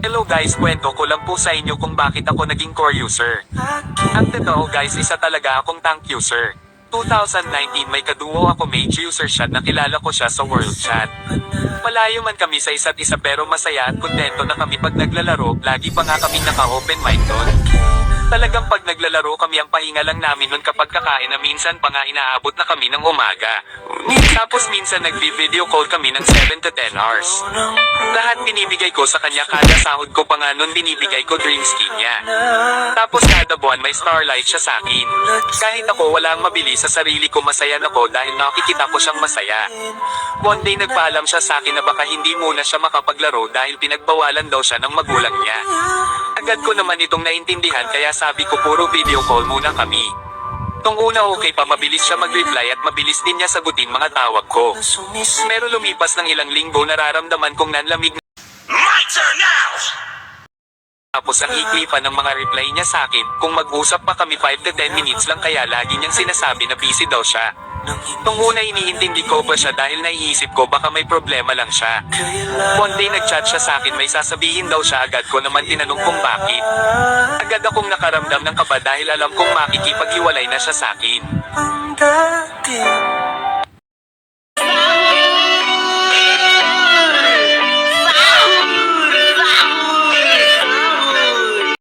Hello guys, kwento ko lang po sa inyo kung bakit ako naging core user. Ang totoo guys, isa talaga akong tank user. 2019 may kaduo ako mage user siya, nakilala ko siya sa World Chat. Malayo man kami sa isa't isa pero masaya at kontento na kami pag naglalaro, lagi pa nga kami naka-open mic doon. Talagang pag naglalaro kami ang pahinga lang namin nun kapag kakain na minsan pa nga inaabot na kami ng umaga. Tapos minsan nagvi-video call kami ng 7 to 10 hours. Lahat binibigay ko sa kanya, kada sahod ko pa nga nun binibigay ko dream skin niya. Tapos kada buwan may starlight siya sa akin. Kahit ako walang mabili sa sarili ko, masaya ako dahil nakikita ko siyang masaya. One day nagpaalam siya sa akin na baka hindi muna siya makapaglaro dahil pinagbawalan daw siya ng magulang niya. Agad ko naman itong naintindihan kaya sabi ko puro video call muna kami. Nung una okay pa, mabilis siya mag-reply at mabilis din niya sagutin mga tawag ko. Pero lumipas ng ilang linggo nararamdaman kong nanlamig na. My turn now! Tapos ang ikli pa ng mga reply niya sa akin, kung mag-usap pa kami 5 to 10 minutes lang kaya lagi niyang sinasabi na busy daw siya. Nung una iniintindi ko pa siya dahil naiisip ko baka may problema lang siya. One day nag-chat siya sa akin, may sasabihin daw siya, agad ko naman tinanong kung bakit. Agad akong nakaramdam ng kaba dahil alam kong makikipaghiwalay na siya sa akin.